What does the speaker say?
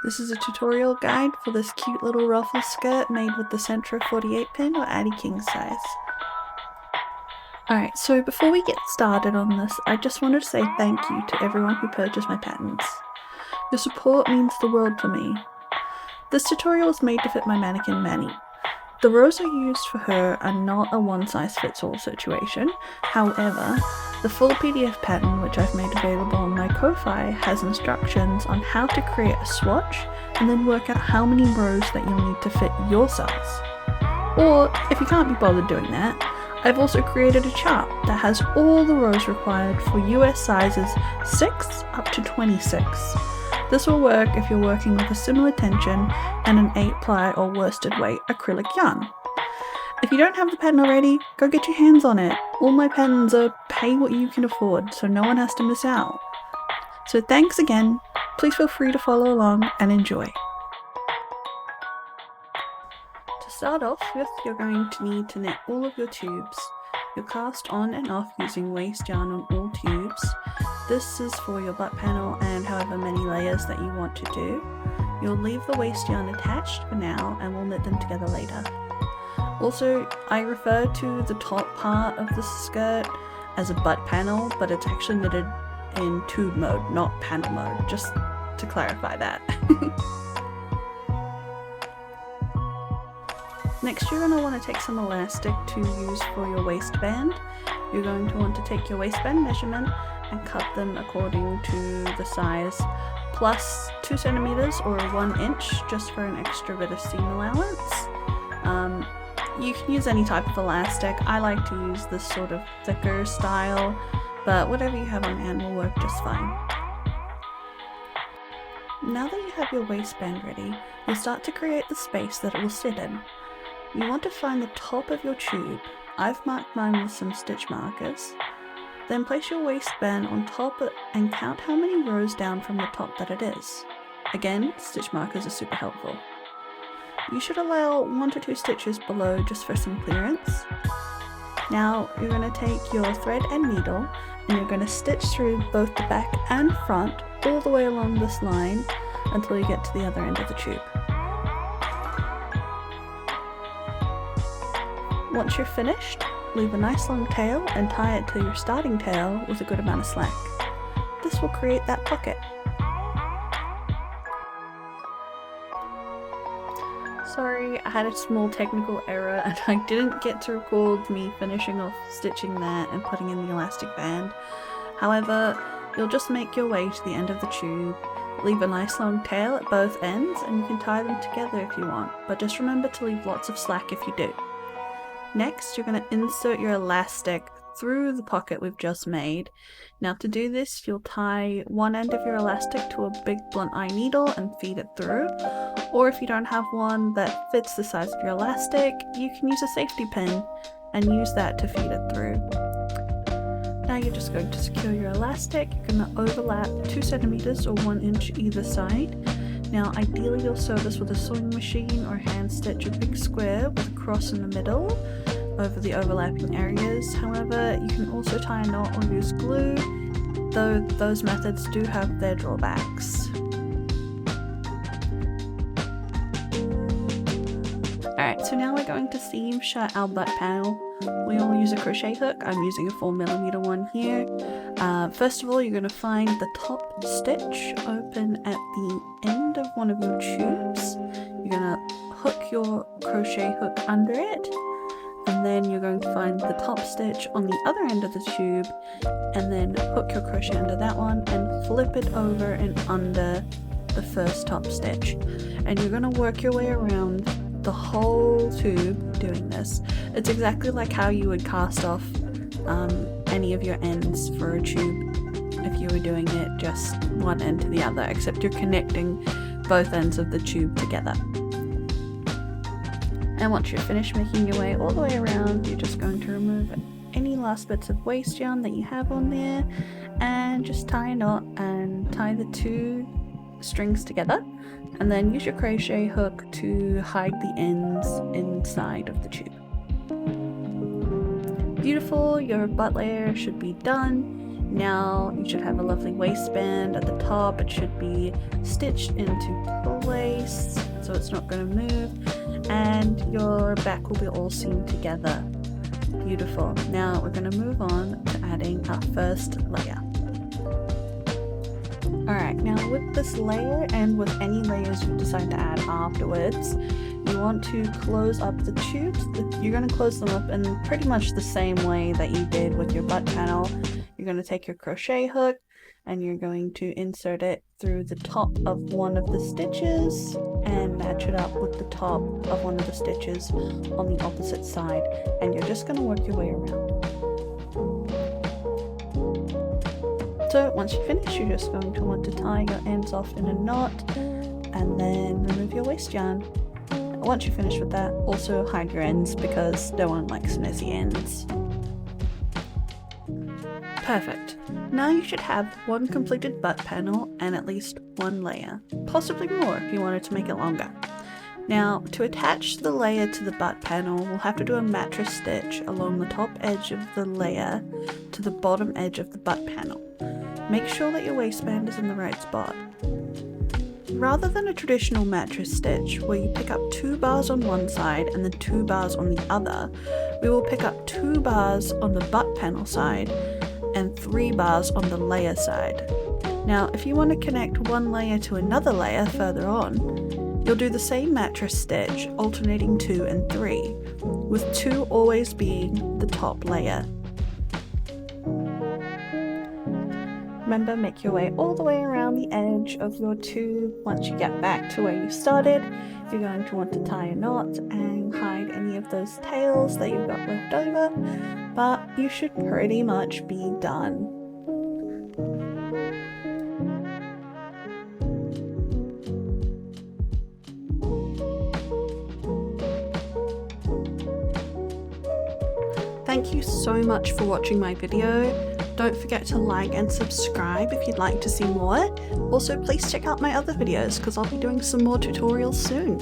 This is a tutorial guide for this cute little ruffle skirt made with the Sentro 48 pin or Addi Kingsize. Alright, so before we get started on this, I just wanted to say thank you to everyone who purchased my patterns. Your support means the world to me. This tutorial is made to fit my mannequin Manny. The rows I used for her are not a one-size-fits-all situation. However, the full PDF pattern, which I've made available on my Ko-Fi, has instructions on how to create a swatch and then work out how many rows that you'll need to fit your size. Or, if you can't be bothered doing that, I've also created a chart that has all the rows required for US sizes 6 up to 26. This will work if you're working with a similar tension and an 8-ply or worsted weight acrylic yarn. If you don't have the pattern already, go get your hands on it. All my patterns are pay what you can afford, so no one has to miss out. So thanks again, please feel free to follow along and enjoy. To start off with, you're going to need to knit all of your tubes. You'll cast on and off using waste yarn on all tubes. This is for your butt panel and however many layers that you want to do. You'll leave the waste yarn attached for now and we'll knit them together later. Also, I refer to the top part of the skirt as a butt panel, but it's actually knitted in tube mode, not panel mode, just to clarify that. Next, you're going to want to take some elastic to use for your waistband. You're going to want to take your waistband measurement and cut them according to the size, plus 2 centimeters or 1 inch, just for an extra bit of seam allowance. You can use any type of elastic. I like to use this sort of thicker style, but whatever you have on hand will work just fine. Now that you have your waistband ready, you'll start to create the space that it will sit in. You want to find the top of your tube. I've marked mine with some stitch markers. Then place your waistband on top and count how many rows down from the top that it is. Again, stitch markers are super helpful. You should allow 1 to 2 stitches below just for some clearance. Now you're going to take your thread and needle and you're going to stitch through both the back and front all the way along this line until you get to the other end of the tube. Once you're finished, leave a nice long tail and tie it to your starting tail with a good amount of slack. This will create that pocket. Sorry, I had a small technical error and I didn't get to record me finishing off stitching that and putting in the elastic band. However, you'll just make your way to the end of the tube, leave a nice long tail at both ends, and you can tie them together if you want, but just remember to leave lots of slack if you do. Next, you're going to insert your elastic through the pocket we've just made. Now to do this, you'll tie one end of your elastic to a big blunt eye needle and feed it through. Or if you don't have one that fits the size of your elastic, you can use a safety pin and use that to feed it through. Now you're just going to secure your elastic. You're going to overlap 2 centimeters or 1 inch either side. Now ideally you'll sew this with a sewing machine or hand stitch a big square with a cross in the middle over the overlapping areas. However, you can also tie a knot or use glue, though those methods do have their drawbacks. Alright, so now we're going to seam shut our butt panel. We will use a crochet hook. I'm using a 4mm one here. First of all, you're going to find the top stitch open at the end of one of your tubes. You're going to hook your crochet hook under it, and then you're going to find the top stitch on the other end of the tube, and then hook your crochet under that one and flip it over and under the first top stitch. And you're going to work your way around the whole tube doing this. It's exactly like how you would cast off any of your ends for a tube if you were doing it just one end to the other, except you're connecting both ends of the tube together. And once you're finished making your way all the way around, you're just going to remove any last bits of waste yarn that you have on there and just tie a knot and tie the 2 strings together, and then use your crochet hook to hide the ends inside of the tube. Beautiful, your butt layer should be done. Now you should have a lovely waistband at the top. It should be stitched into place so it's not going to move, and your back will be all sewn together. Beautiful. Now we're going to move on to adding our first layer. Alright, now with this layer and with any layers you decide to add afterwards, you want to close up the tubes. You're going to close them up in pretty much the same way that you did with your butt panel. You're going to take your crochet hook and you're going to insert it through the top of one of the stitches and match it up with the top of one of the stitches on the opposite side, and you're just going to work your way around. So once you finish, you're just going to want to tie your ends off in a knot and then remove your waist yarn. Once you finish with that, also hide your ends because no one likes messy ends. Perfect. Now you should have one completed butt panel and at least one layer, possibly more if you wanted to make it longer. Now, to attach the layer to the butt panel, we'll have to do a mattress stitch along the top edge of the layer to the bottom edge of the butt panel. Make sure that your waistband is in the right spot. Rather than a traditional mattress stitch where you pick up 2 bars on one side and then 2 bars on the other, we will pick up 2 bars on the butt panel side and 3 bars on the layer side. Now, if you want to connect one layer to another layer further on, you'll do the same mattress stitch, alternating 2 and 3, with 2 always being the top layer. Remember, make your way all the way around the edge of your tube. Once you get back to where you started, you're going to want to tie a knot and hide any of those tails that you've got left over, but you should pretty much be done. Thank you so much for watching my video. Don't forget to like and subscribe if you'd like to see more. Also, please check out my other videos because I'll be doing some more tutorials soon.